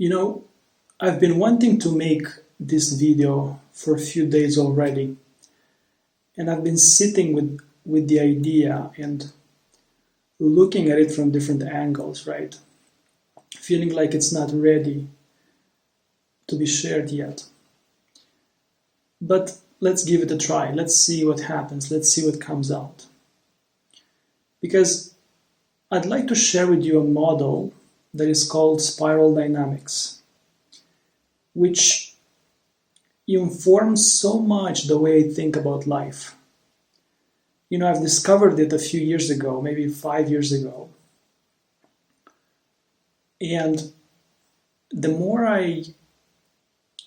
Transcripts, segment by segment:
You know, I've been wanting to make this video for a few days already, and I've been sitting with the idea and looking at it from different angles, right? Feeling like it's not ready to be shared yet. But let's give it a try. Let's see what happens. Let's see what comes out. Because I'd like to share with you a model that is called spiral dynamics, which informs so much the way I think about life. You know, I've discovered it a few years ago, maybe 5 years ago. And the more I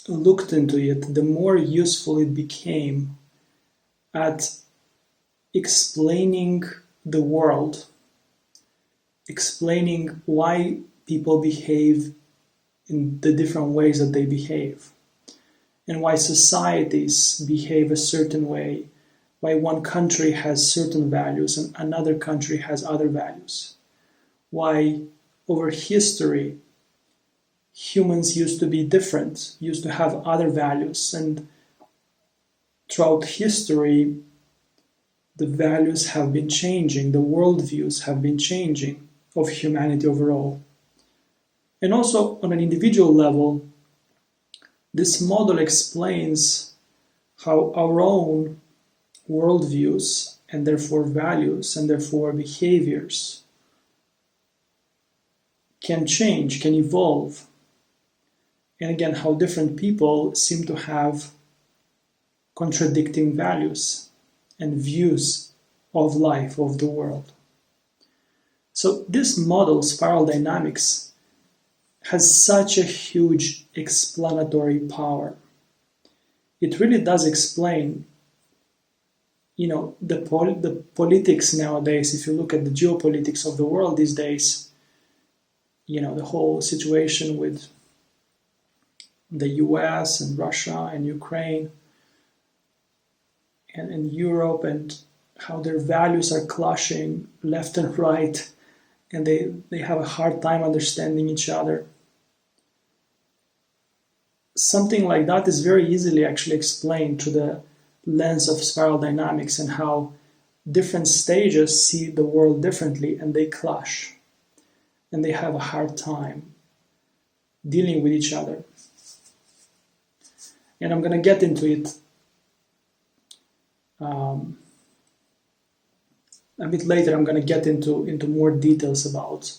looked into it, the more useful it became at explaining the world, explaining why people behave in the different ways that they behave, and why societies behave a certain way, why one country has certain values and another country has other values, why over history humans used to be different, used to have other values, and throughout history the values have been changing, the worldviews have been changing of humanity overall. And also on an individual level, this model explains how our own worldviews and therefore values and therefore behaviors can change, can evolve. And again, how different people seem to have contradicting values and views of life, of the world. So this model, spiral dynamics, has such a huge explanatory power. It really does explain, the politics nowadays. If you look at the geopolitics of the world these days, the whole situation with the US and Russia and Ukraine and Europe, and how their values are clashing left and right, and they have a hard time understanding each other. Something like that is very easily actually explained through the lens of spiral dynamics and how different stages see the world differently and they clash and they have a hard time dealing with each other. And I'm going to get into it a bit later. I'm going to get into more details about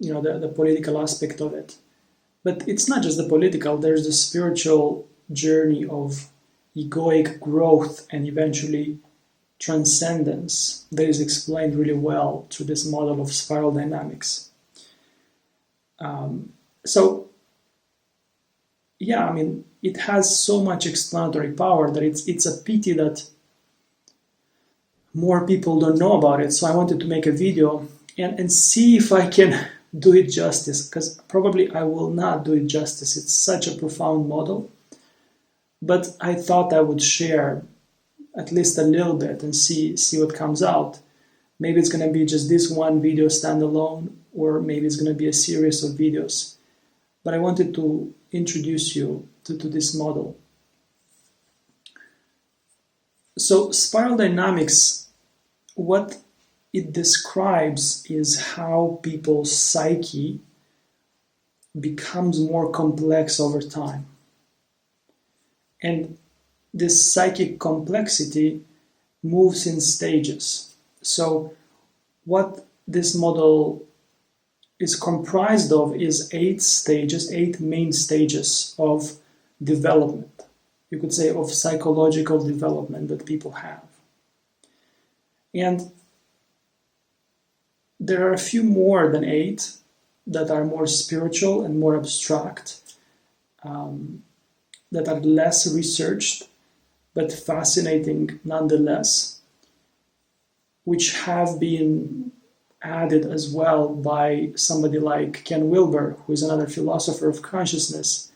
the political aspect of it. But it's not just the political, there's the spiritual journey of egoic growth and eventually transcendence that is explained really well through this model of spiral dynamics. It has so much explanatory power that it's a pity that more people don't know about it. So I wanted to make a video and see if I can do it justice, because probably I will not do it justice. It's such a profound model. But I thought I would share at least a little bit and see what comes out. Maybe it's going to be just this one video standalone, or maybe it's going to be a series of videos. But I wanted to introduce you to this model. So spiral dynamics, what it describes is how people's psyche becomes more complex over time. And this psychic complexity moves in stages. So what this model is comprised of is 8 main stages of development. You could say of psychological development that people have. And there are a few more than 8 that are more spiritual and more abstract, that are less researched, but fascinating nonetheless, which have been added as well by somebody like Ken Wilber, who is another philosopher of consciousness,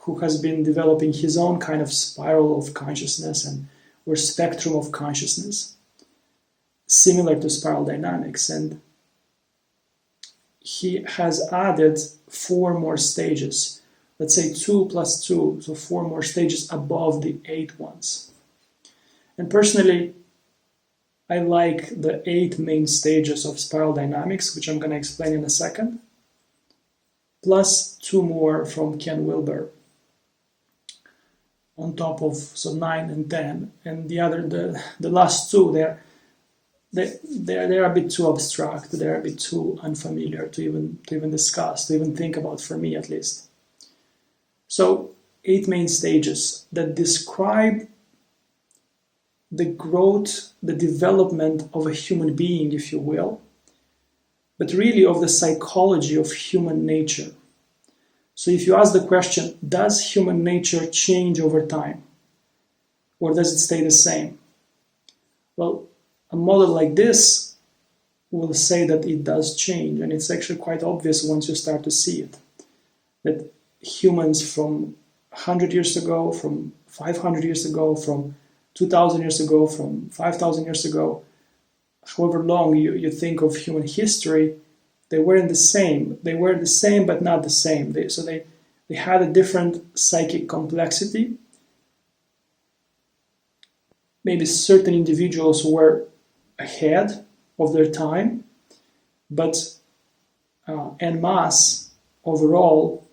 who has been developing his own kind of spiral of consciousness or spectrum of consciousness, similar to spiral dynamics. And he has added 4 more stages. Let's say 2 plus 2, so 4 more stages above the 8 ones. And personally, I like the 8 main stages of spiral dynamics, which I'm going to explain in a second, plus 2 more from Ken Wilber on top of 9 and 10. And the last 2, they're a bit too abstract, they're a bit too unfamiliar to even discuss, to even think about, for me at least. So 8 main stages that describe the growth, the development of a human being, if you will, but really of the psychology of human nature. So if you ask the question, does human nature change over time? Or does it stay the same? Well, a model like this will say that it does change, and it's actually quite obvious once you start to see it. That humans from 100 years ago, from 500 years ago, from 2,000 years ago, from 5,000 years ago, however long you think of human history, they weren't the same. They were the same, but not the same. They had a different psychic complexity. Maybe certain individuals were ahead of their time, but en masse, overall,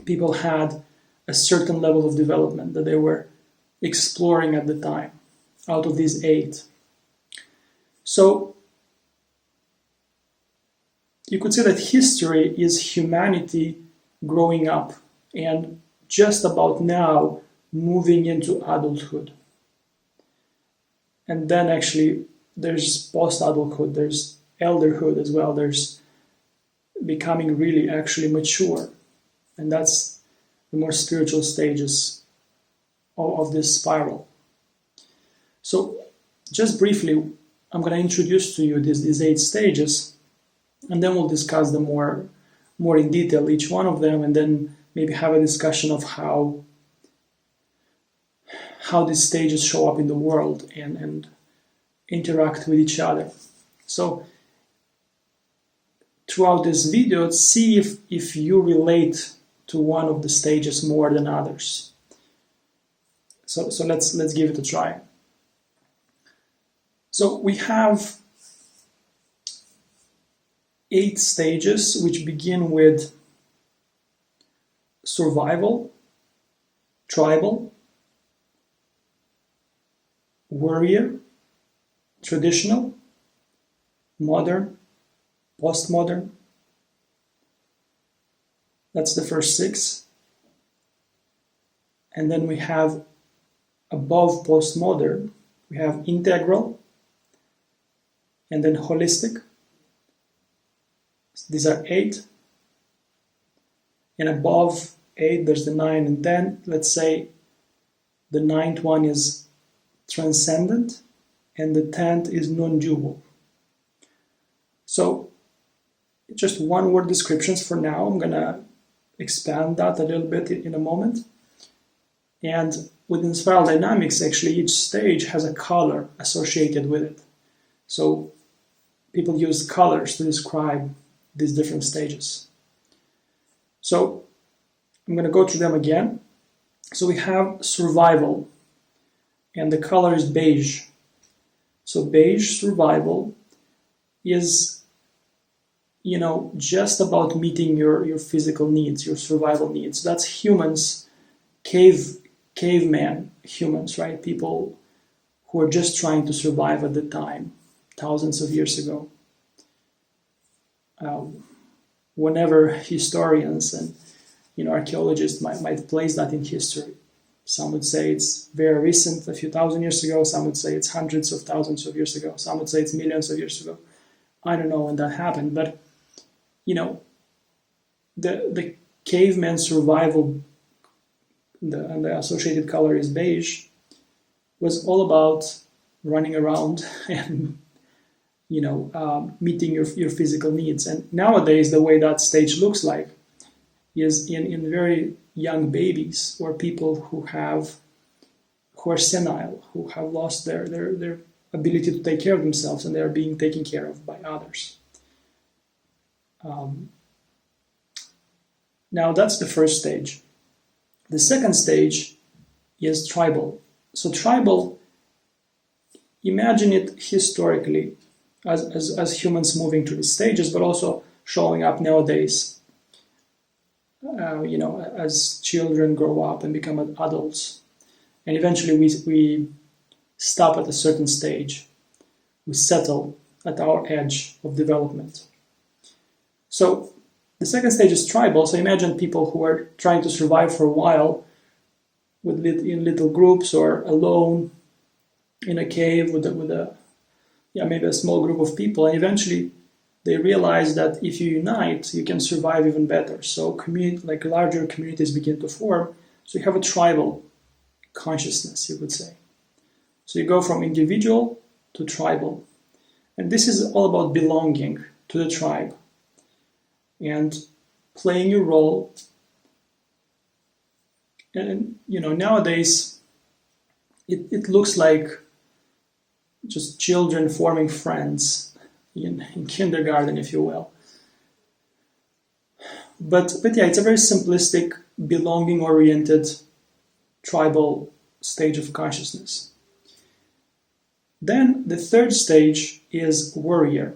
people had a certain level of development that they were exploring at the time, out of these 8. So you could say that history is humanity growing up and just about now moving into adulthood. And then actually there's post-adulthood, there's elderhood as well, there's becoming really actually mature. And that's the more spiritual stages of this spiral. So just briefly, I'm going to introduce to you these 8 stages, and then we'll discuss them more in detail, each one of them, and then maybe have a discussion of how these stages show up in the world and interact with each other. So throughout this video, see if you relate to one of the stages more than others. So let's give it a try. So we have 8 stages which begin with survival, tribal, warrior, traditional, modern, postmodern. That's the first 6. And then we have above postmodern, we have integral, and then holistic. These are 8. And above 8, there's the 9 and 10. Let's say the 9th one is transcendent, and the 10th is non-dual. So just one word descriptions for now. I'm going to expand that a little bit in a moment. And within spiral dynamics, actually, each stage has a color associated with it. So people use colors to describe these different stages. So I'm going to go through them again. So we have survival, and the color is beige. So beige survival is, just about meeting your physical needs, your survival needs. That's humans, caveman humans, right? People who are just trying to survive at the time, thousands of years ago. Whenever historians and archaeologists might place that in history, some would say it's very recent, a few thousand years ago. Some would say it's hundreds of thousands of years ago. Some would say it's millions of years ago. I don't know when that happened, but the caveman survival, and the associated color is beige, was all about running around and meeting your physical needs. And nowadays, the way that stage looks like is in very young babies, or people who are senile, who have lost their ability to take care of themselves, and they are being taken care of by others. Um, Now that's the first stage. The second stage is tribal. So tribal, imagine it historically as humans moving through these stages, but also showing up nowadays, as children grow up and become adults. And eventually we stop at a certain stage. We settle at our edge of development. So the second stage is tribal. So imagine people who are trying to survive for a while in little groups or alone in a cave with maybe a small group of people, and eventually they realize that if you unite, you can survive even better. So larger communities begin to form. So you have a tribal consciousness, you would say. So you go from individual to tribal. And this is all about belonging to the tribe and playing your role. And nowadays it looks like just children forming friends in kindergarten, if you will. But yeah, it's a very simplistic, belonging-oriented tribal stage of consciousness. Then the third stage is warrior.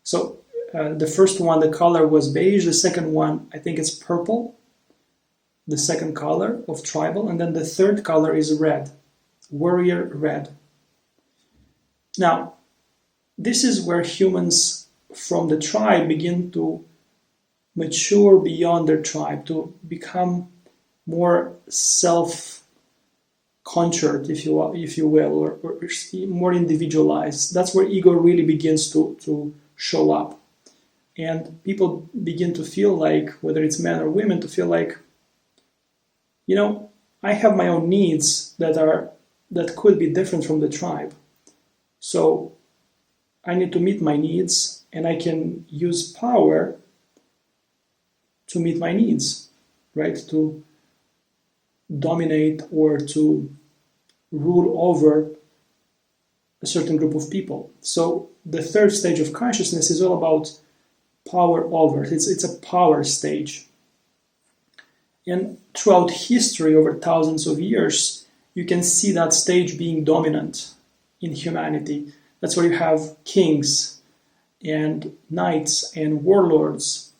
So the first one, the color was beige. The second one, I think it's purple, the second color of tribal. And then the third color is red, warrior red. Now, this is where humans from the tribe begin to mature beyond their tribe, to become more self-conjured, if you will, or more individualized. That's where ego really begins to show up. And people begin to feel like, whether it's men or women, to feel like, I have my own needs that could be different from the tribe. So I need to meet my needs, and I can use power to meet my needs, right? To dominate or to rule over a certain group of people. So the third stage of consciousness is all about power over. It's a power stage. And throughout history, over thousands of years, you can see that stage being dominant in humanity. That's where you have kings and knights and warlords.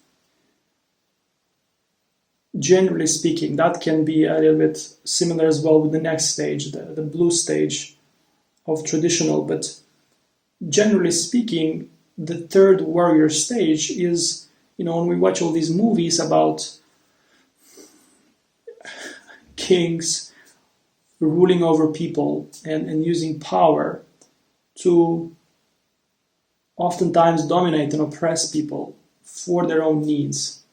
Generally speaking, that can be a little bit similar as well with the next stage, the blue stage of traditional. But generally speaking, the third warrior stage is, when we watch all these movies about kings ruling over people and using power to oftentimes dominate and oppress people for their own needs.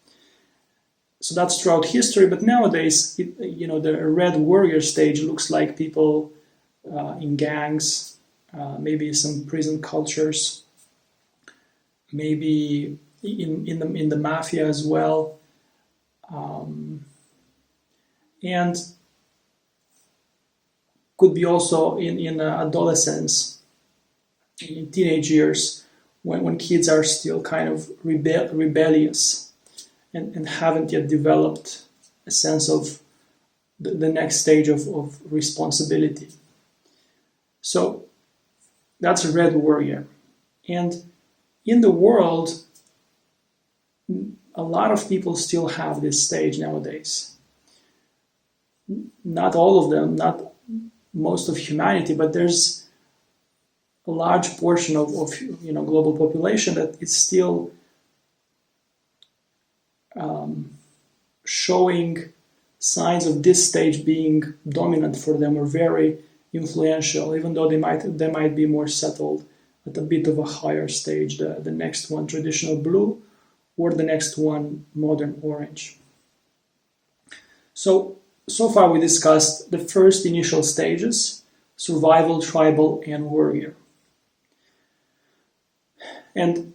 So that's throughout history, but nowadays, the red warrior stage looks like people in gangs, maybe some prison cultures, maybe in the mafia as well, and could be also in adolescence, in teenage years, when kids are still kind of rebellious and haven't yet developed a sense of the next stage of responsibility. So that's a red warrior. And in the world, a lot of people still have this stage nowadays. Not all of them, not most of humanity, but there's a large portion of global population that is still showing signs of this stage being dominant for them or very influential, even though they might be more settled at a bit of a higher stage, the next one traditional blue or the next one modern orange. So far we discussed the first initial stages: survival, tribal, and warrior. And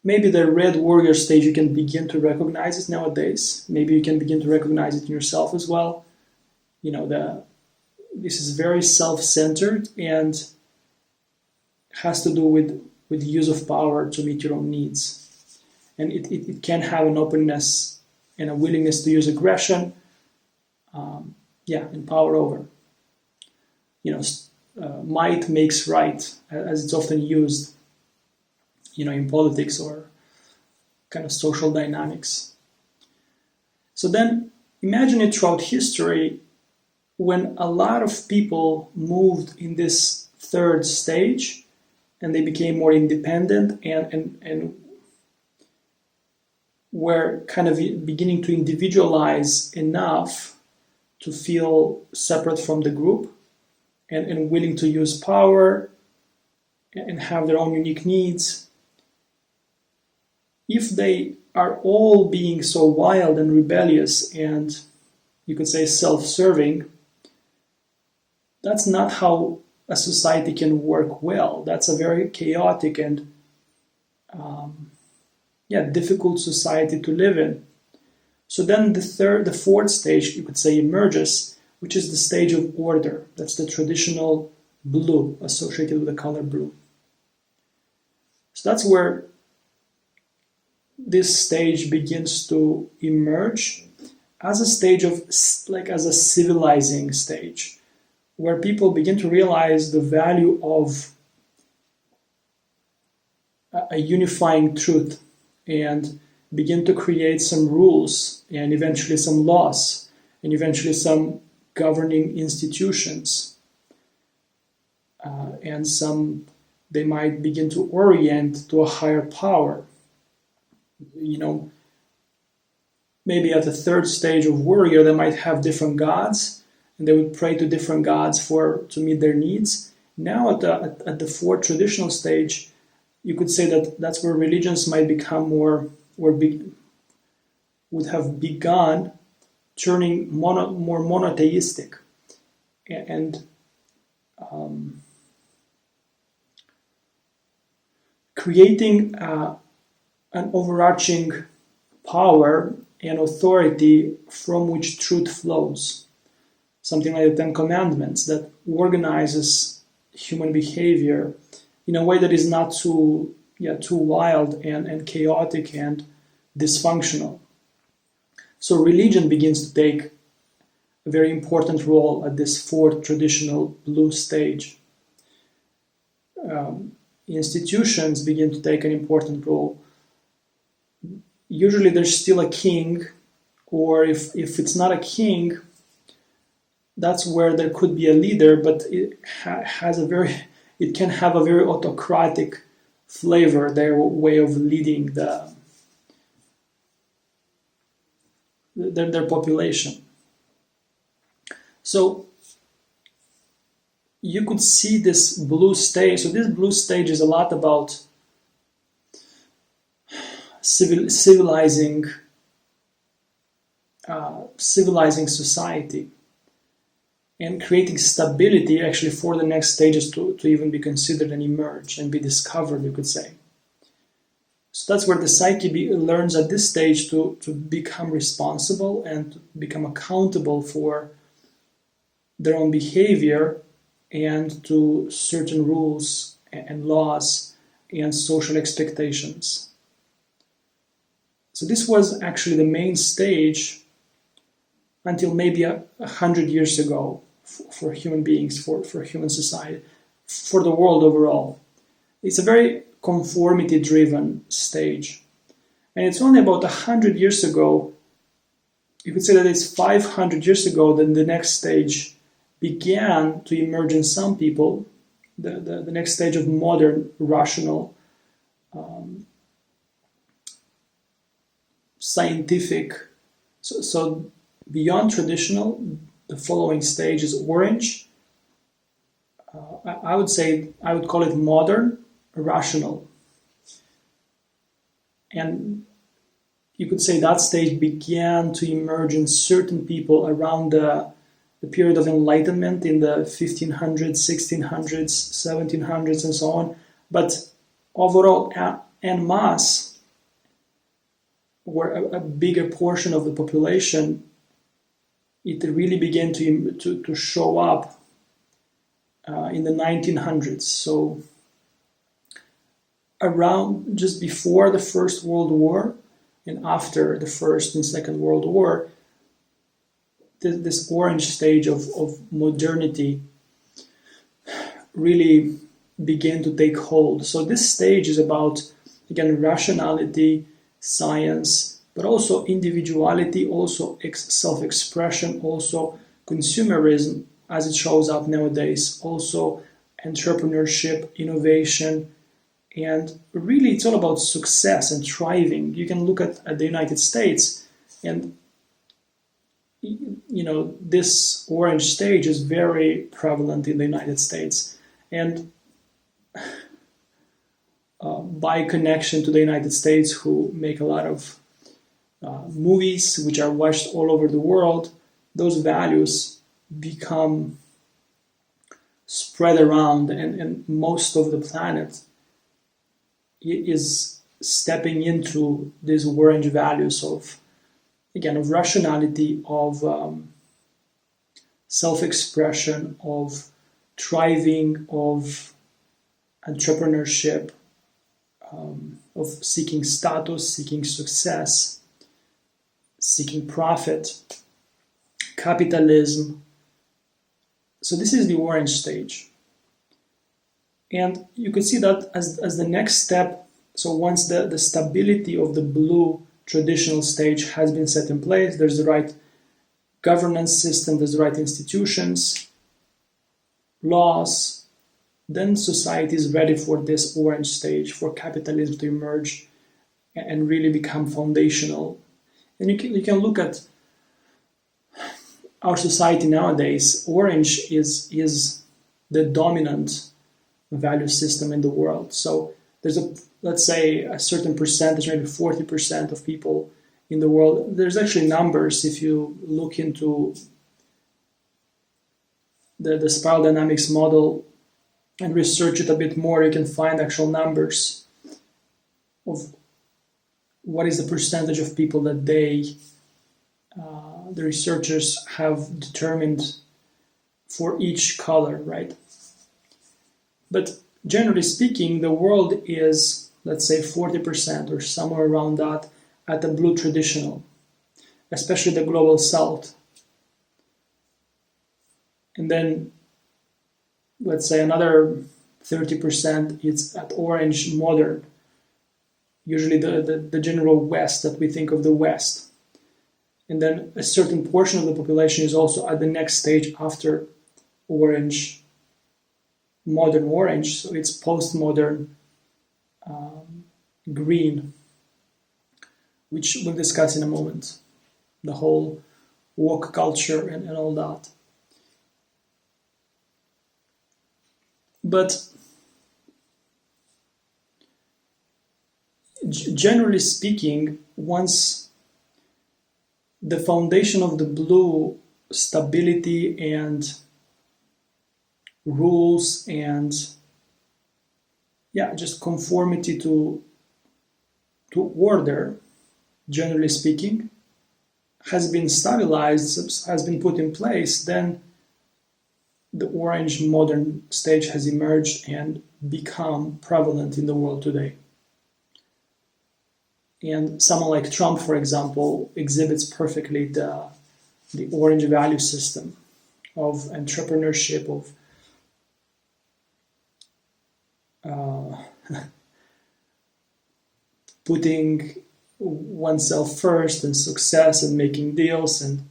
maybe the red warrior stage, you can begin to recognize it nowadays. Maybe you can begin to recognize it in yourself as well. This is very self-centered and has to do with with the use of power to meet your own needs. And it can have an openness and a willingness to use aggression, and power over. Might makes right, as it's often used, in politics or kind of social dynamics. So then imagine it throughout history when a lot of people moved in this third stage and they became more independent and were kind of beginning to individualize enough to feel separate from the group and willing to use power and have their own unique needs. If they are all being so wild and rebellious and, you could say, self-serving, that's not how a society can work well. That's a very chaotic and difficult society to live in. So then the fourth stage, you could say, emerges, which is the stage of order. That's the traditional blue associated with the color blue. So that's where this stage begins to emerge as a stage of, as a civilizing stage, where people begin to realize the value of a unifying truth and begin to create some rules and eventually some laws and eventually some governing institutions. They might begin to orient to a higher power. Maybe at the third stage of warrior, they might have different gods, and they would pray to different gods to meet their needs. Now, at the fourth traditional stage, you could say that that's where religions might become more, would have begun turning more monotheistic, and creating an overarching power and authority from which truth flows. Something like the Ten Commandments that organizes human behavior in a way that is not too wild and chaotic and dysfunctional. So religion begins to take a very important role at this fourth traditional blue stage. Institutions begin to take an important role. Usually there's still a king, or if it's not a king, that's where there could be a leader, but it can have a very autocratic flavor, their way of leading their population. So you could see this blue stage. So this blue stage is a lot about civilizing society and creating stability actually for the next stages to even be considered and emerge and be discovered, you could say. So that's where the psyche learns at this stage to become responsible and to become accountable for their own behavior and to certain rules and laws and social expectations. So this was actually the main stage until maybe 100 years ago for human beings, for human society, for the world overall. It's a very conformity-driven stage. And it's only about 100 years ago, you could say that it's 500 years ago that the next stage began to emerge in some people, the next stage of modern, rational, scientific. So beyond traditional, the following stage is orange. I would call it modern, rational. And you could say that stage began to emerge in certain people around the period of enlightenment in the 1500s, 1600s, 1700s, and so on. But overall, en masse, where a bigger portion of the population, it really began to show up in the 1900s. So around just before the First World War and after the First and Second World War, this orange stage of modernity really began to take hold. So this stage is about, again, rationality, science, but also individuality, also self-expression, also consumerism as it shows up nowadays, also entrepreneurship, innovation, and really it's all about success and thriving. You can look at the United States, and this orange stage is very prevalent in the United States. And by connection to the United States, who make a lot of movies which are watched all over the world, those values become spread around, and most of the planet is stepping into these orange values of, again, of rationality, of self-expression, of thriving, of entrepreneurship, of seeking status, seeking success, seeking profit, capitalism. So this is the orange stage. And you can see that as the next step, so once the stability of the blue traditional stage has been set in place, there's the right governance system, there's the right institutions, laws, then society is ready for this orange stage, for capitalism to emerge and really become foundational. And you can look at our society nowadays. Orange is the dominant value system in the world. So there's let's say a certain percentage, maybe 40% of people in the world. There's actually numbers. If you look into the spiral dynamics model and research it a bit more, you can find actual numbers of what is the percentage of people that the researchers have determined for each color, right? But generally speaking, the world is, let's say, 40% or somewhere around that at the blue traditional, especially the global south. And then, let's say, another 30% is at orange modern, usually the general west that we think of the west. And then a certain portion of the population is also at the next stage after orange, modern orange, so it's postmodern green, which we'll discuss in a moment, the whole woke culture and all that. But generally speaking, once the foundation of the blue, stability and rules and just conformity to order, generally speaking, has been stabilized, has been put in place, then the orange modern stage has emerged and become prevalent in the world today. And someone like Trump, for example, exhibits perfectly the orange value system of entrepreneurship, of putting oneself first and success and making deals and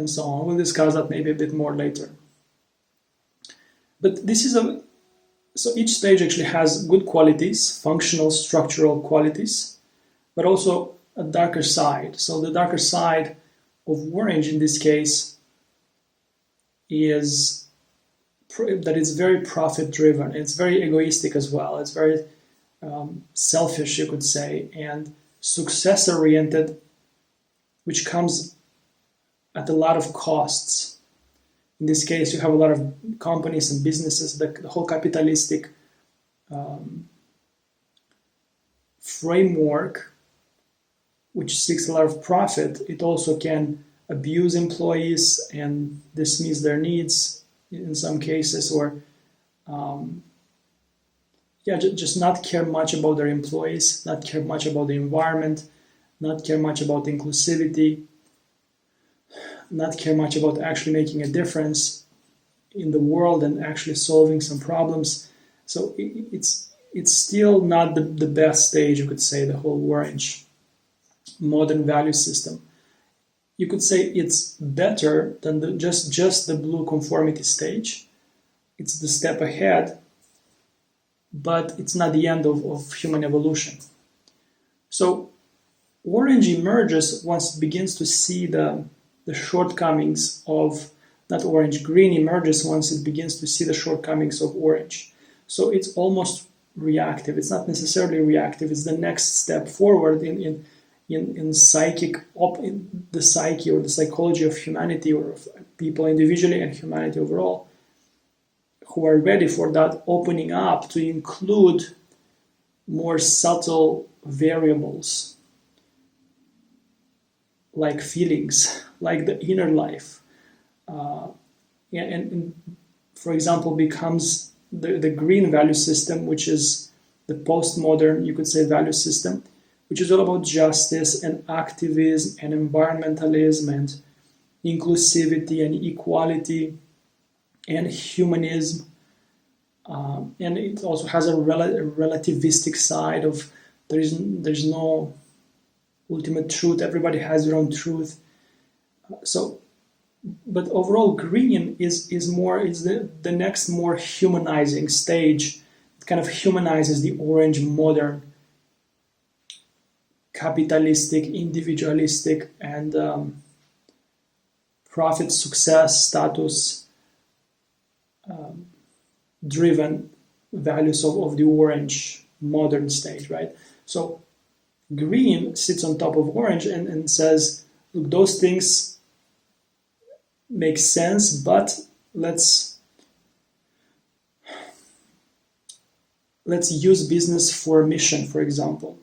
so on. We'll discuss that maybe a bit more later. But this is so each stage actually has good qualities, functional, structural qualities, but also a darker side. So the darker side of orange in this case is that it's very profit-driven. It's very egoistic as well. It's very selfish, you could say, and success-oriented, which comes at a lot of costs. In this case, you have a lot of companies and businesses, the whole capitalistic framework, which seeks a lot of profit. It also can abuse employees and dismiss their needs in some cases, or yeah, just not care much about their employees, not care much about the environment, not care much about inclusivity, not care much about actually making a difference in the world and actually solving some problems. So it's still not the best stage, you could say, the whole orange modern value system. You could say it's better than just the blue conformity stage. It's the step ahead, but it's not the end of human evolution. So orange emerges once it begins to see the shortcomings of, not orange, green emerges once it begins to see the shortcomings of orange. So it's almost reactive. It's not necessarily reactive. It's the next step forward in the psyche or the psychology of humanity, or of people individually and humanity overall, who are ready for that opening up to include more subtle variables like feelings, like the inner life, and for example becomes the green value system, which is the postmodern, you could say, value system, which is all about justice and activism and environmentalism and inclusivity and equality and humanism. And it also has a relativistic side of there's no ultimate truth. Everybody has their own truth. So, but overall, green is the next more humanizing stage. It kind of humanizes the orange modern, capitalistic, individualistic, and profit, success, status driven values of the orange modern stage, right? So green sits on top of orange and says, look, those things make sense, but let's use business for a mission, for example,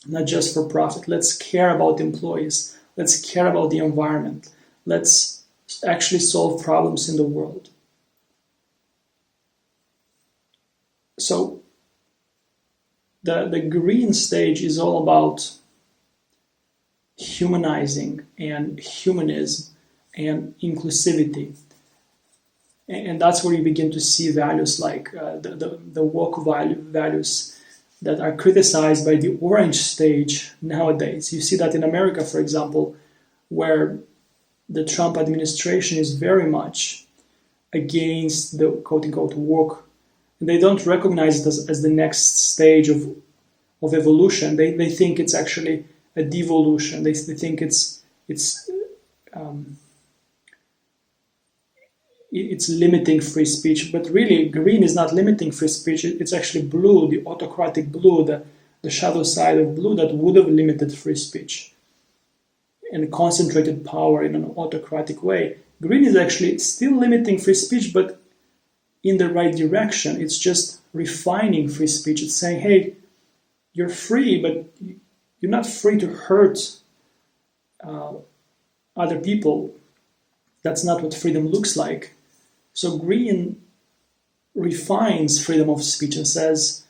not just for profit. Let's care about employees. Let's care about the environment. Let's actually solve problems in the world. So the green stage is all about humanizing and humanism and inclusivity. And that's where you begin to see values like the woke values that are criticized by the orange stage nowadays. You see that in America, for example, where the Trump administration is very much against the quote-unquote woke. And they don't recognize it as the next stage of evolution. They think it's actually a devolution. They think it's limiting free speech. But really, green is not limiting free speech. It's actually blue, the autocratic blue, the shadow side of blue that would have limited free speech and concentrated power in an autocratic way. Green is actually still limiting free speech, but in the right direction. It's just refining free speech. It's saying, hey, you're free, but you're not free to hurt other people. That's not what freedom looks like. So green refines freedom of speech and says,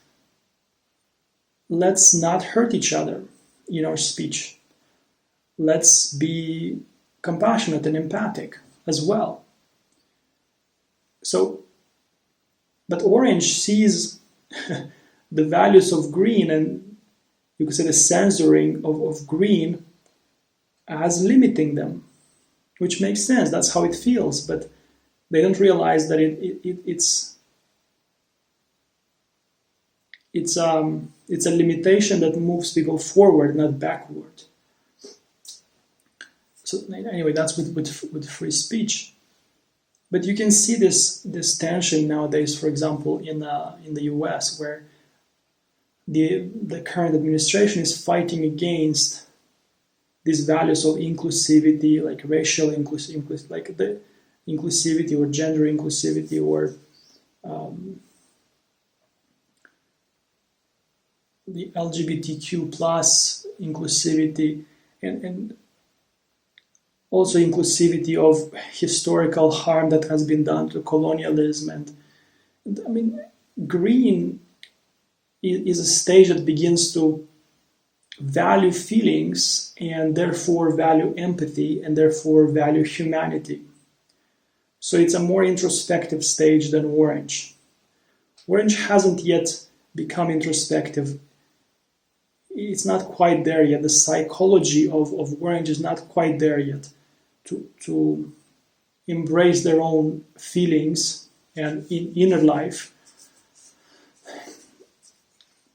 let's not hurt each other in our speech. Let's be compassionate and empathic as well. So, but orange sees the values of green, and you could say the censoring of green as limiting them, which makes sense. That's how it feels, but they don't realize that it's a limitation that moves people forward, not backward. So anyway, that's with free speech. But you can see this tension nowadays, for example, in the US, where the current administration is fighting against these values of inclusivity, like racial inclusivity, like the inclusivity or gender inclusivity, or the LGBTQ plus inclusivity, and also inclusivity of historical harm that has been done to colonialism. And I mean, green is a stage that begins to value feelings and therefore value empathy and therefore value humanity. So it's a more introspective stage than orange. Orange hasn't yet become introspective. It's not quite there yet. The psychology of orange is not quite there yet to embrace their own feelings and inner life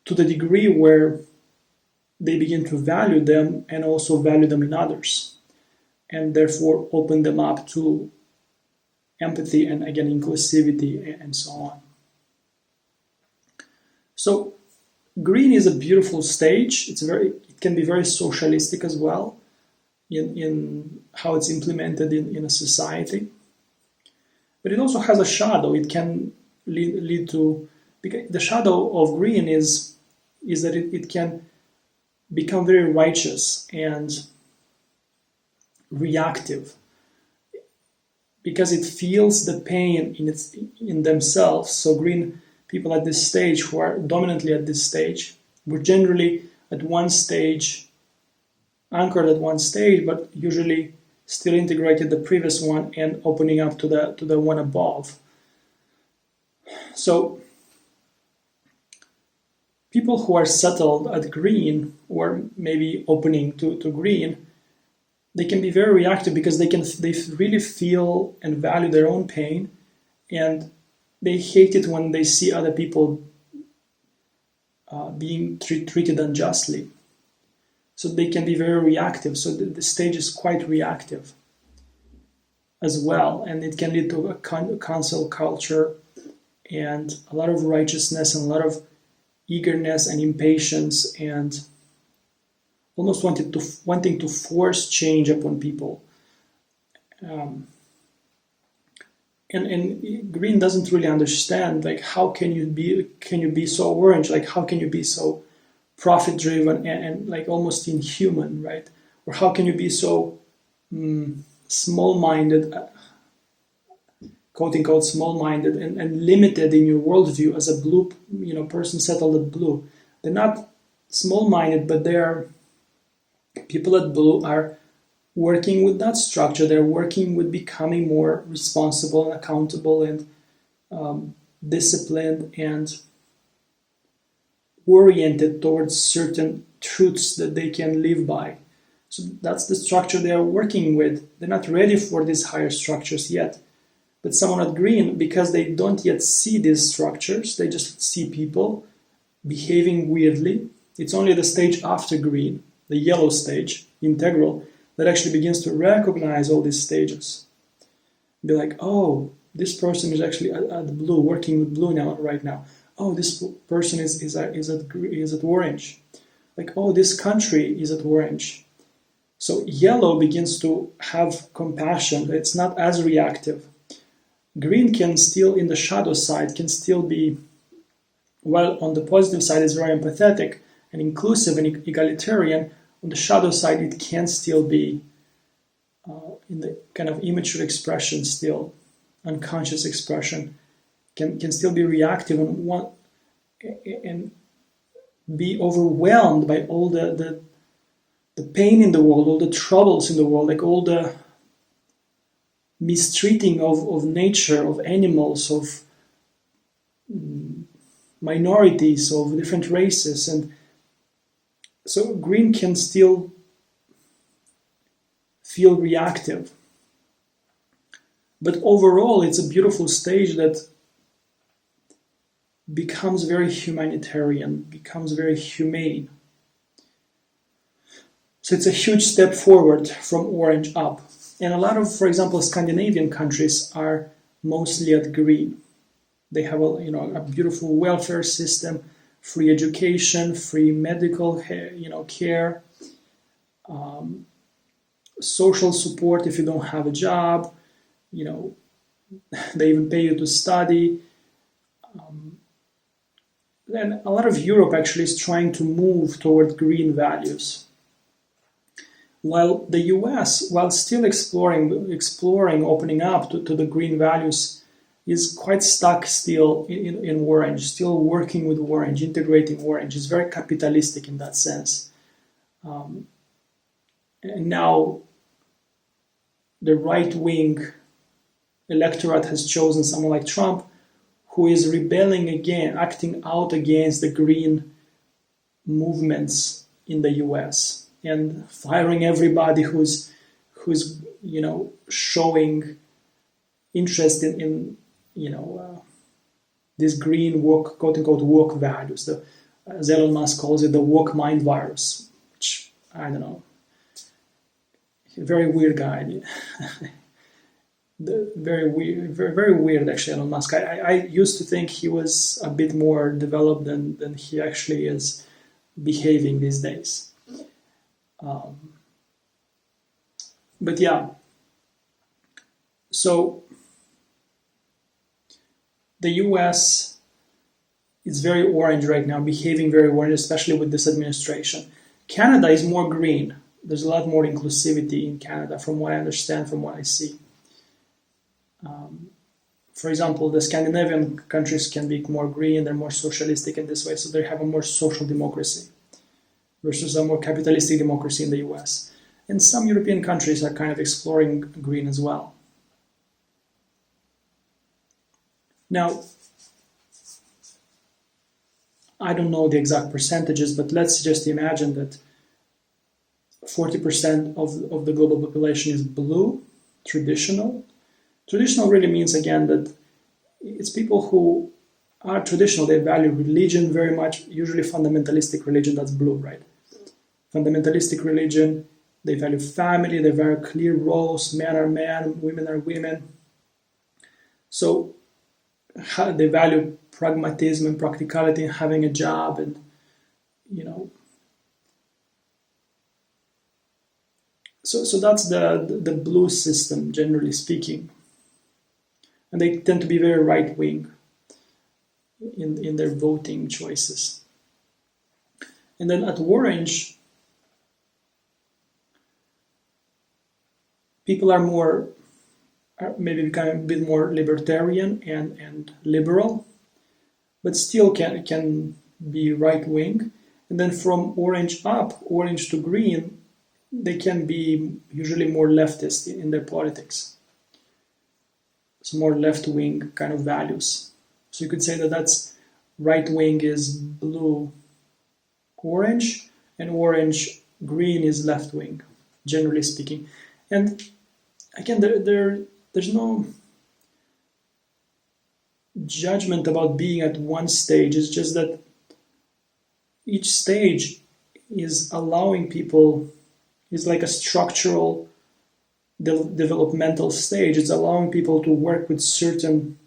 to the degree where they begin to value them and also value them in others, and therefore open them up to empathy and again inclusivity and so on. So green is a beautiful stage. It can be very socialistic as well in how it's implemented in a society. But it also has a shadow. It can lead to, because the shadow of green is that it can become very righteous and reactive because it feels the pain in themselves. So green people at this stage, who are dominantly at this stage, were generally at one stage, anchored at one stage, but usually still integrated the previous one and opening up to the one above. So people who are settled at green, or maybe opening to green, they can be very reactive because they really feel and value their own pain, and they hate it when they see other people being treated unjustly. So they can be very reactive. So the stage is quite reactive as well, and it can lead to a cancel culture and a lot of righteousness and a lot of eagerness and impatience and almost wanting to force change upon people. And green doesn't really understand, like, how can you be so orange? Like, how can you be so profit driven and like almost inhuman, right? Or how can you be so small-minded, quote unquote small-minded and limited in your worldview as a blue person settled at blue? They're not small-minded, but people at blue are working with that structure. They're working with becoming more responsible and accountable and disciplined and oriented towards certain truths that they can live by. So that's the structure they are working with. They're not ready for these higher structures yet. But someone at green, because they don't yet see these structures, they just see people behaving weirdly. It's only the stage after green, the yellow stage, integral, that actually begins to recognize all these stages. Be like, oh, this person is actually at blue, working with blue now, right now. Oh, this person is at orange. Like, oh, this country is at orange. So yellow begins to have compassion. It's not as reactive. Green can still, in the shadow side, can still be, while on the positive side is very empathetic and inclusive and egalitarian, on the shadow side it can still be in the kind of immature expression, still unconscious expression, can still be reactive and be overwhelmed by all the pain in the world, all the troubles in the world, like all the mistreating of nature, of animals, of minorities, of different races. And so green can still feel reactive. But overall, it's a beautiful stage that becomes very humanitarian, becomes very humane. So it's a huge step forward from orange up. And a lot of, for example, Scandinavian countries are mostly at green. They have a beautiful welfare system, free education, free medical care, social support if you don't have a job. They even pay you to study. And a lot of Europe actually is trying to move toward green values. While the US, while still exploring, opening up to the green values, is quite stuck still in Orange, still working with Orange, integrating Orange. Is very capitalistic in that sense. And now the right-wing electorate has chosen someone like Trump, who is rebelling again, acting out against the green movements in the US and firing everybody who's showing interest in this green woke, quote unquote, woke values. As Elon Musk calls it, the woke mind virus, which I don't know, very weird guy. Very weird actually, Elon Musk. I used to think he was a bit more developed than he actually is behaving these days. But yeah, so the US is very orange right now, behaving very orange, especially with this administration. Canada is more green. There's a lot more inclusivity in Canada, from what I understand, from what I see. For example, the Scandinavian countries can be more green, they're more socialistic in this way, so they have a more social democracy versus a more capitalistic democracy in the US. And some European countries are kind of exploring green as well. Now, I don't know the exact percentages, but let's just imagine that 40% of the global population is blue, traditional. Traditional really means, again, that it's people who are traditional. They value religion very much, usually fundamentalistic religion, that's blue, right? Fundamentalistic religion, they value family, they value clear roles, men are men, women are women. So they value pragmatism and practicality and having a job and, So that's the blue system, generally speaking. And they tend to be very right-wing in their voting choices. And then at Orange, people are maybe becoming a bit more libertarian and liberal, but still can be right-wing. And then from orange up, orange to green, they can be usually more leftist in their politics. So more left-wing kind of values. So you could say that that's right-wing is blue-orange, and orange-green is left-wing, generally speaking. And again, there's no judgment about being at one stage. It's just that each stage is allowing people, is like a structural developmental stage. It's allowing people to work with certain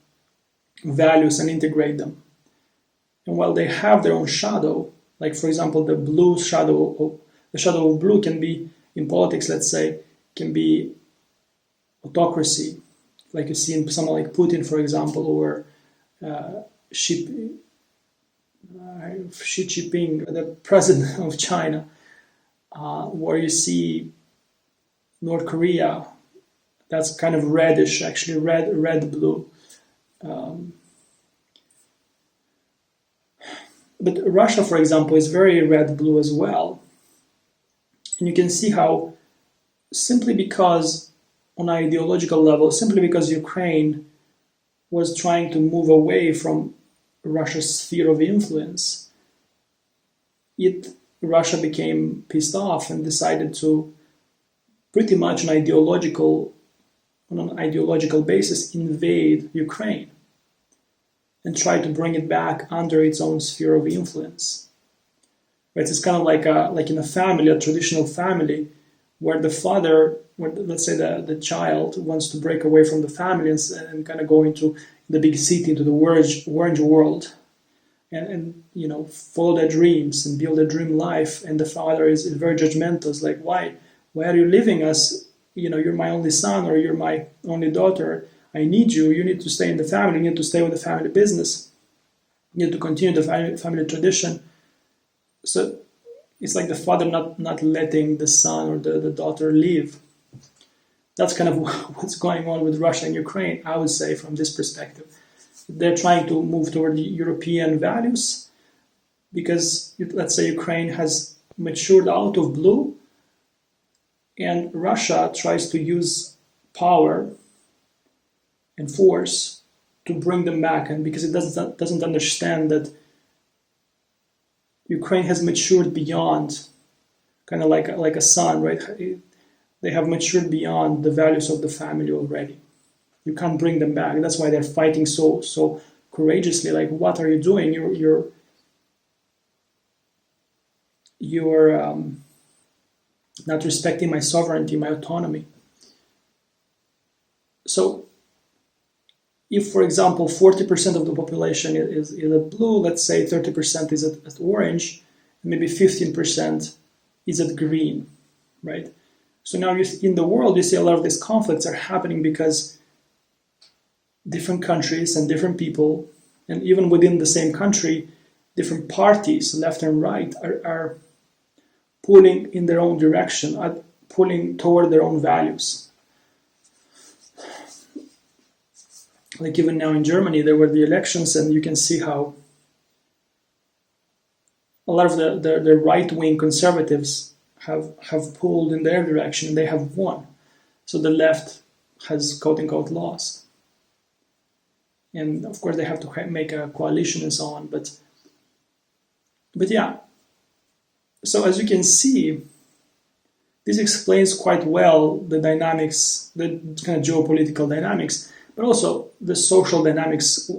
values and integrate them. And while they have their own shadow, like for example, the shadow of blue can be, in politics, let's say, can be autocracy, like you see in someone like Putin, for example, or Xi Jinping, the president of China, where you see North Korea, that's kind of reddish, actually red-blue. But Russia, for example, is very red-blue as well. And you can see how, simply because, on an ideological level, simply because Ukraine was trying to move away from Russia's sphere of influence, Russia became pissed off and decided to pretty much on an ideological basis invade Ukraine and try to bring it back under its own sphere of influence. Right? It's kind of like in a family, a traditional family, where the father, let's say the child wants to break away from the family and kind of go into the big city, into the orange world, and follow their dreams and build a dream life. And the father is very judgmental. It's like, why are you leaving us? You're my only son, or you're my only daughter. I need you. You need to stay in the family. You need to stay with the family business. You need to continue the family tradition. So it's like the father not letting the son or the daughter leave. That's kind of what's going on with Russia and Ukraine, I would say, from this perspective. They're trying to move toward European values because, let's say, Ukraine has matured out of blue, and Russia tries to use power and force to bring them back. And because it doesn't understand that Ukraine has matured beyond, kind of like a son, right? They have matured beyond the values of the family already. You can't bring them back. That's why they're fighting so courageously. Like, what are you doing? You're not respecting my sovereignty, my autonomy. So, if, for example, 40% of the population is at blue, let's say 30% is at orange, and maybe 15% is at green, right? So now in the world, you see a lot of these conflicts are happening because different countries and different people, and even within the same country, different parties, left and right, are pulling in their own direction, are pulling toward their own values. Like even now in Germany, there were the elections, and you can see how a lot of the right-wing conservatives have pulled in their direction, and they have won. So the left has, quote-unquote, lost. And of course, they have to make a coalition and so on. But yeah. So as you can see, this explains quite well the dynamics, the kind of geopolitical dynamics, but also the social dynamics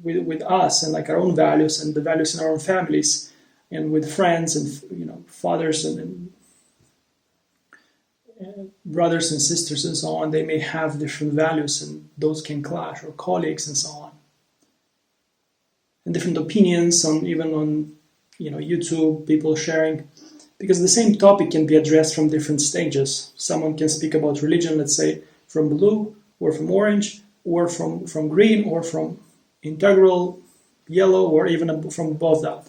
with us and like our own values and the values in our own families and with friends and fathers and brothers and sisters and so on. They may have different values and those can clash, or colleagues and so on, and different opinions on YouTube, people sharing, because the same topic can be addressed from different stages. Someone can speak about religion, let's say, from blue or from orange or from green or from integral yellow or even from above that.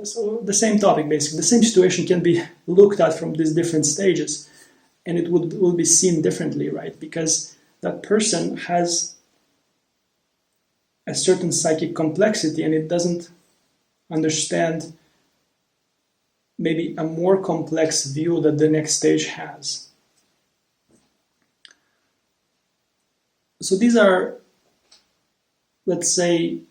So the same topic, basically, the same situation can be looked at from these different stages, and it will be seen differently, right? Because that person has a certain psychic complexity, and it doesn't understand maybe a more complex view that the next stage has. So these are, let's say,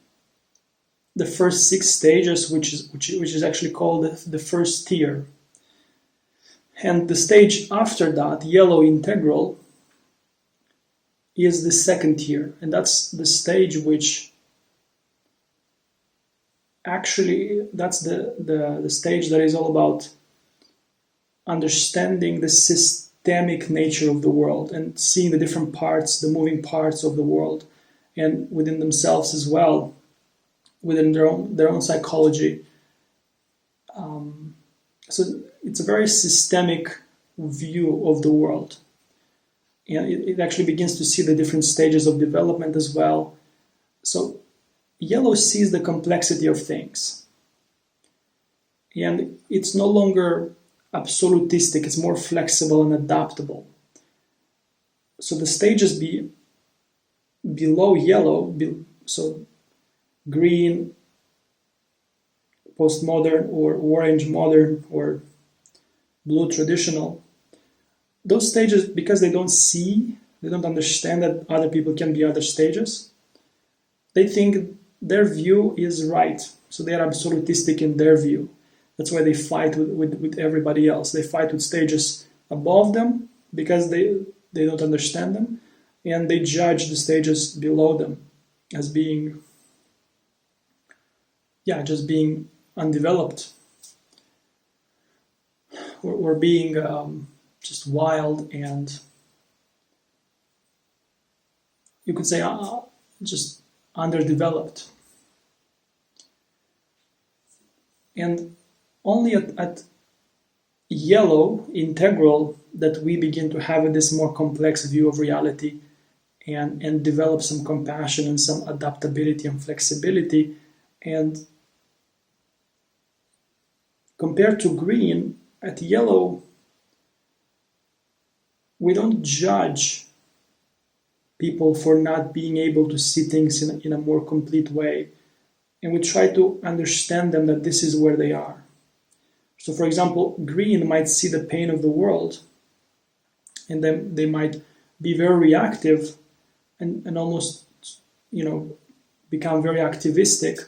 the first 6 stages, which is actually called the first tier. And the stage after that, yellow integral, is the second tier. And that's the stage which actually, that's the stage that is all about understanding the systemic nature of the world and seeing the different parts, the moving parts of the world, and within themselves as well, within their own psychology. So it's a very systemic view of the world. And it actually begins to see the different stages of development as well. So yellow sees the complexity of things. And it's no longer absolutistic, it's more flexible and adaptable. So the stages below yellow, so green, postmodern, or orange modern, or blue traditional, those stages, because they don't understand that other people can be other stages, they think their view is right. So they are absolutistic in their view. That's why they fight with everybody else. They fight with stages above them because they don't understand them, and they judge the stages below them as being, just being undeveloped or being just wild and, you could say, just underdeveloped. And only at yellow integral that we begin to have this more complex view of reality and develop some compassion and some adaptability and flexibility. And compared to green, at yellow, we don't judge people for not being able to see things in a more complete way. And we try to understand them that this is where they are. So, for example, green might see the pain of the world, and then they might be very reactive and almost, become very activistic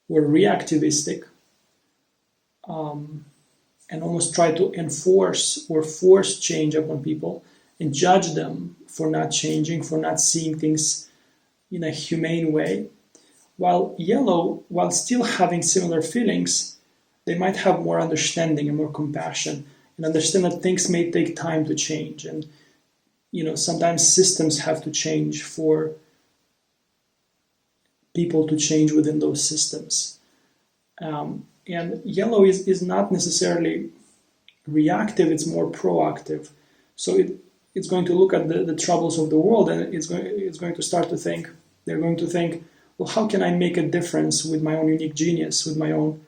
or reactivistic, and almost try to enforce or force change upon people and judge them for not changing, for not seeing things in a humane way. While yellow, while still having similar feelings, they might have more understanding and more compassion and understand that things may take time to change. And, sometimes systems have to change for people to change within those systems. And yellow is not necessarily reactive, it's more proactive. So it's going to look at the troubles of the world, and it's going to start to think, they're going to think, well, how can I make a difference with my own unique genius, with my own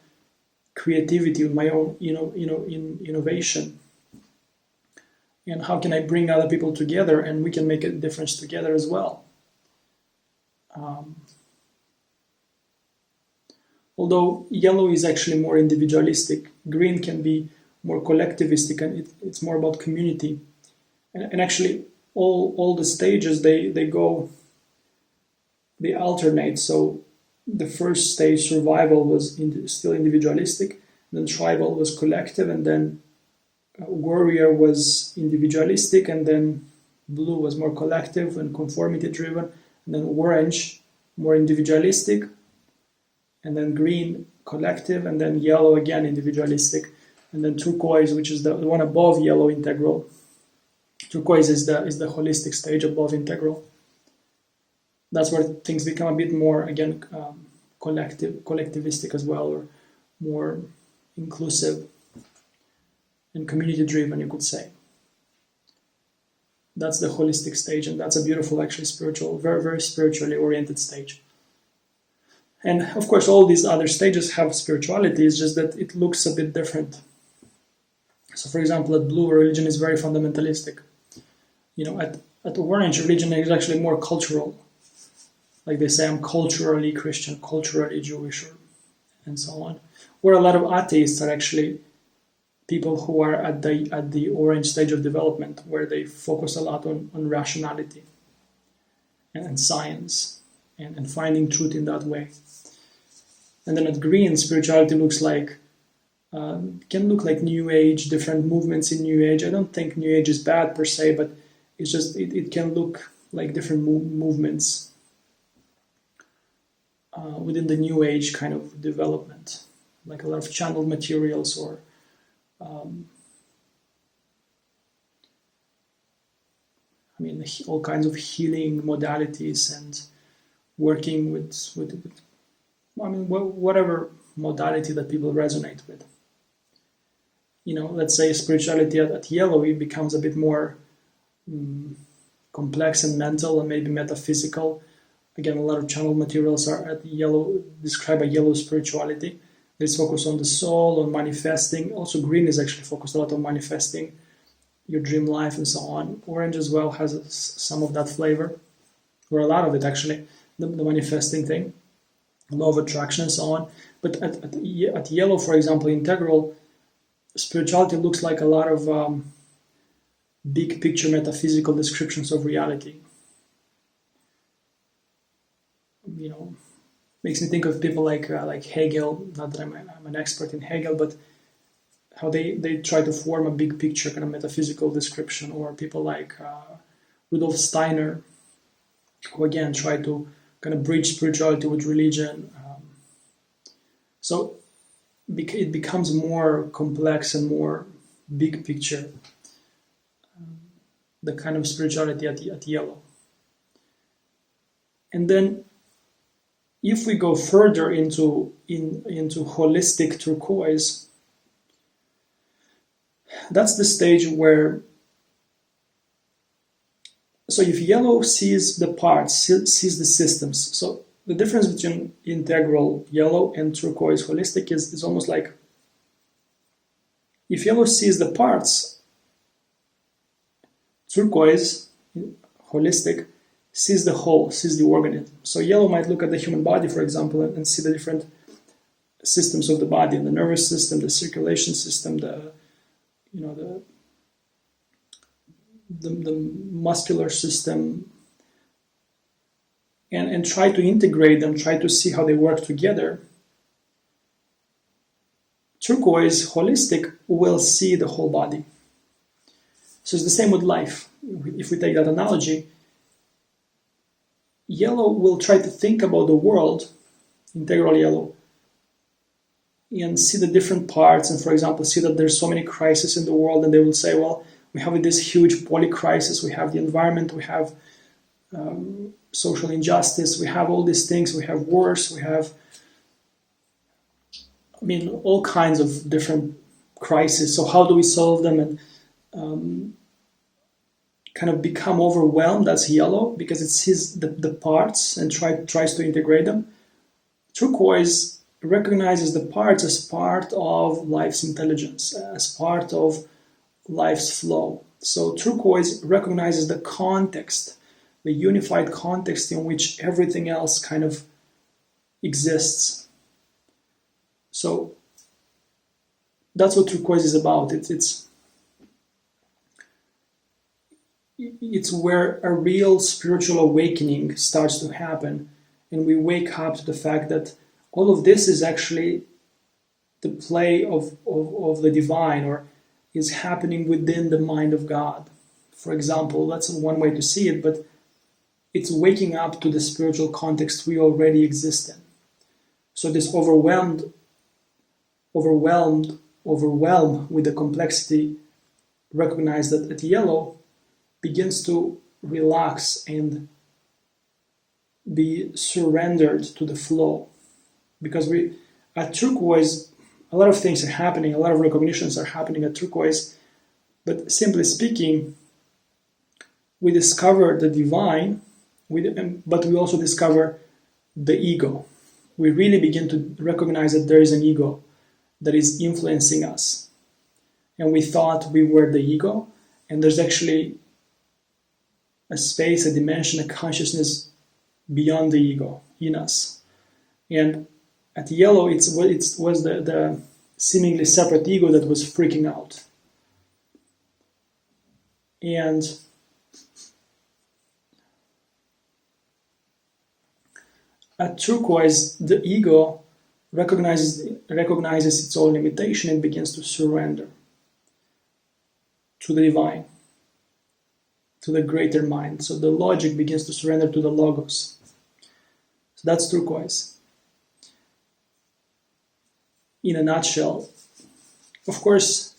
creativity, with my own innovation? And how can I bring other people together and we can make a difference together as well? Although yellow is actually more individualistic, green can be more collectivistic, and it's more about community. And actually, all the stages they alternate. So the first stage, survival, was still individualistic, then tribal was collective, and then warrior was individualistic, and then blue was more collective and conformity driven, and then orange more individualistic, and then green collective, and then yellow again individualistic, and then turquoise, which is the one above yellow, integral. Turquoise is the holistic stage above integral. That's where things become a bit more, again, collectivistic as well, or more inclusive and community driven, you could say. That's the holistic stage, and that's a beautiful, actually spiritual, very, very spiritually oriented stage. And of course, all these other stages have spirituality, it's just that it looks a bit different. So, for example, at blue, religion is very fundamentalistic. At orange, religion is actually more cultural. Like they say, I'm culturally Christian, culturally Jewish, and so on. Where a lot of atheists are actually people who are at the orange stage of development, where they focus a lot on rationality and science and finding truth in that way. And then at green, spirituality looks like can look like New Age, different movements in New Age. I don't think New Age is bad per se, but it's just it can look like different movements within the New Age kind of development, like a lot of channeled materials or all kinds of healing modalities and working with whatever modality that people resonate with. Let's say spirituality at yellow, it becomes a bit more complex and mental and maybe metaphysical. Again, a lot of channel materials are at yellow, describe a yellow spirituality. There's focus on the soul, on manifesting. Also, green is actually focused a lot on manifesting your dream life and so on. Orange as well has some of that flavor, or a lot of it actually, the manifesting thing, law of attraction and so on. But at yellow, for example, integral, spirituality looks like a lot of big picture metaphysical descriptions of reality. Makes me think of people like Hegel. Not that I'm an expert in Hegel, but how they try to form a big picture kind of metaphysical description, or people like Rudolf Steiner, who again try to kind of bridge spirituality with religion. So it becomes more complex and more big picture, the kind of spirituality at yellow. And then if we go further into holistic turquoise, that's the stage where, so if yellow sees the parts, sees the systems, so the difference between integral yellow and turquoise holistic is almost like, if yellow sees the parts, Turquoise, holistic, sees the whole, sees the organism. So yellow might look at the human body, for example, and see the different systems of the body, the nervous system, the circulation system, the muscular system, and try to integrate them, try to see how they work together. Turquoise, holistic, will see the whole body. So it's the same with life. If we take that analogy, yellow will try to think about the world, integral yellow, and see the different parts, and for example, see that there's so many crises in the world, and they will say, well, we have this huge poly-crisis, we have the environment, we have social injustice, we have all these things, we have wars, we have, all kinds of different crises. So how do we solve them and kind of become overwhelmed? That's yellow, because it sees the parts and tries to integrate them. Turquoise recognizes the parts as part of life's intelligence, as part of life's flow. So turquoise recognizes the context, the unified context in which everything else kind of exists. So that's what turquoise is about. It's where a real spiritual awakening starts to happen, and we wake up to the fact that all of this is actually the play of the divine, or is happening within the mind of God. For example, that's one way to see it, but it's waking up to the spiritual context we already exist in. So this overwhelm with the complexity, recognize that at yellow begins to relax and be surrendered to the flow. Because at turquoise, a lot of things are happening, a lot of recognitions are happening at turquoise, but simply speaking, we discover the divine, but we also discover the ego. We really begin to recognize that there is an ego that is influencing us. And we thought we were the ego, and there's actually a space, a dimension, a consciousness beyond the ego in us. And at yellow, it was the seemingly separate ego that was freaking out. And at turquoise, the ego recognizes its own limitation and begins to surrender to the divine, to the greater mind. So the logic begins to surrender to the logos. So that's turquoise. In a nutshell, of course,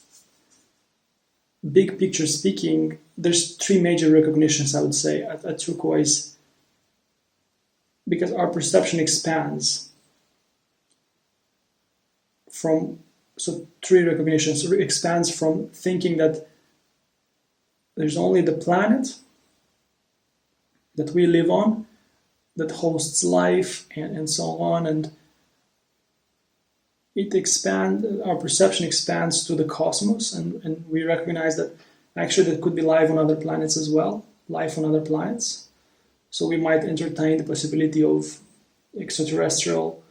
big picture speaking, there's three major recognitions, I would say, at turquoise, because our perception expands three recognitions. It expands from thinking that there's only the planet that we live on that hosts life and so on, and our perception expands to the cosmos, and we recognize that actually there could be life on other planets as well, life on other planets. So we might entertain the possibility of extraterrestrial,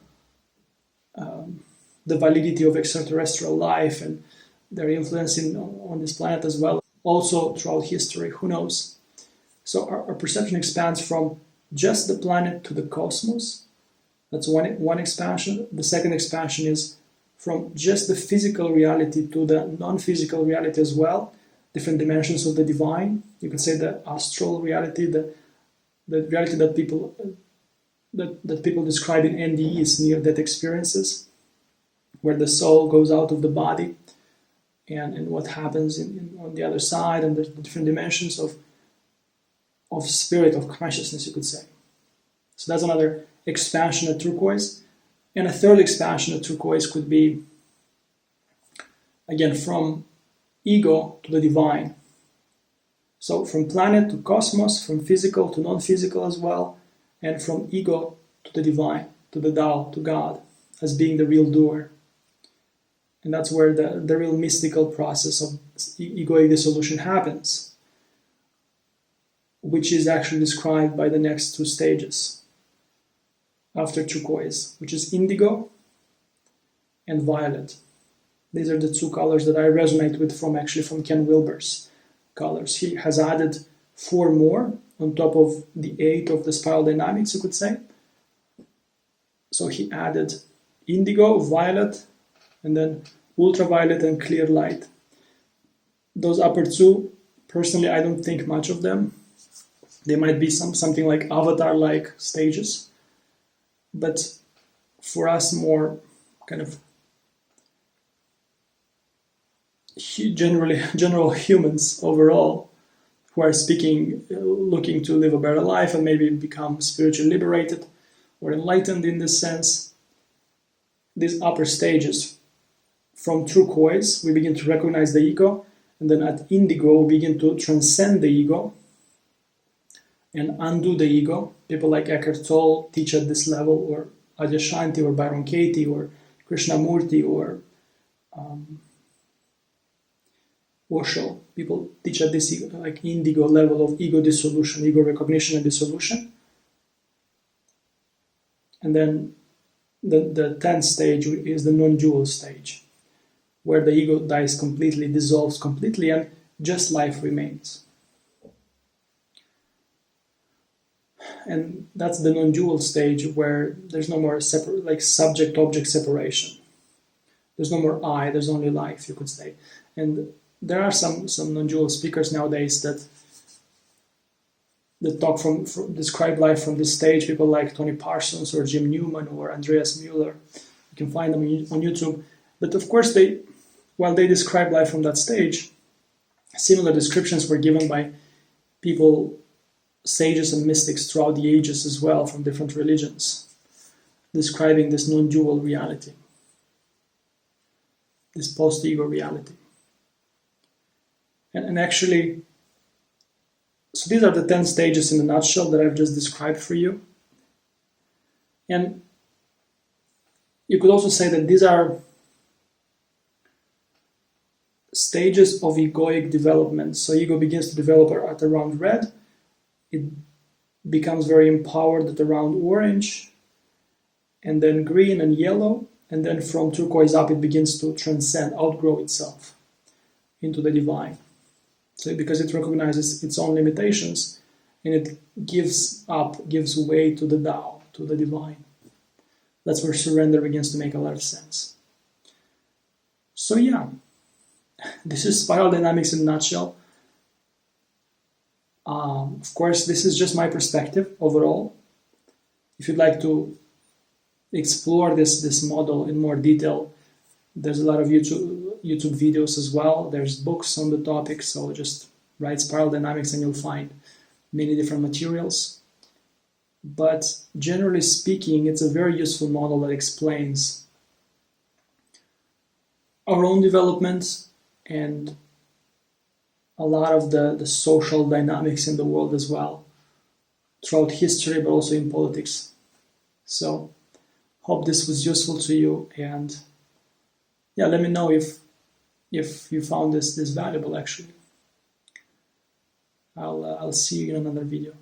the validity of extraterrestrial life and their influence on this planet as well. Also throughout history, who knows? So our perception expands from just the planet to the cosmos. That's one expansion. The second expansion is from just the physical reality to the non-physical reality as well, different dimensions of the divine. You could say the astral reality, the reality that people describe in NDEs, near-death experiences, where the soul goes out of the body, and what happens on the other side, and the different dimensions of spirit, of consciousness, you could say. So that's another expansion at turquoise. And a third expansion at turquoise could be, again, from ego to the divine. So from planet to cosmos, from physical to non-physical as well, and from ego to the divine, to the Tao, to God, as being the real doer. And that's where the real mystical process of egoic dissolution happens. which is actually described by the next two stages after turquoise, which is indigo and violet. These are the two colors that I resonate with from Ken Wilber's colors. He has added 4 more on top of the 8 of the spiral dynamics, you could say. So he added indigo, violet, and then ultraviolet and clear light. Those upper two, personally, I don't think much of them. They might be something like avatar-like stages, but for us more kind of general humans overall who are looking to live a better life and maybe become spiritually liberated or enlightened in this sense, these upper stages, from turquoise, we begin to recognize the ego, and then at indigo, we begin to transcend the ego and undo the ego. People like Eckhart Tolle teach at this level, or Adyashanti, or Byron Katie, or Krishnamurti, or Osho. People teach at this like indigo level of ego dissolution, ego recognition and dissolution. And then the 10th stage is the non-dual stage, where the ego dies completely, dissolves completely, and just life remains. And that's the non-dual stage where there's no more subject-object separation. There's no more I, there's only life, you could say. And there are some non-dual speakers nowadays that talk describe life from this stage, people like Tony Parsons or Jim Newman or Andreas Mueller. You can find them on YouTube. But of course, while they describe life from that stage, similar descriptions were given by people, sages and mystics throughout the ages as well, from different religions, describing this non-dual reality, this post-ego reality. And actually, so these are the 10 stages in a nutshell that I've just described for you. And you could also say that these are stages of egoic development. So ego begins to develop at around red. It becomes very empowered at around orange, and then green and yellow. And then from turquoise up, it begins to transcend, outgrow itself into the divine. So because it recognizes its own limitations, and it gives way to the Tao, to the divine. That's where surrender begins to make a lot of sense. So yeah, this is spiral dynamics in a nutshell. Of course, this is just my perspective overall. If you'd like to explore this model in more detail, there's a lot of YouTube videos as well. There's books on the topic, so just write spiral dynamics and you'll find many different materials. But generally speaking, it's a very useful model that explains our own development and a lot of the social dynamics in the world as well, throughout history, but also in politics. So, hope this was useful to you, and yeah, let me know if you found this valuable. Actually, I'll see you in another video.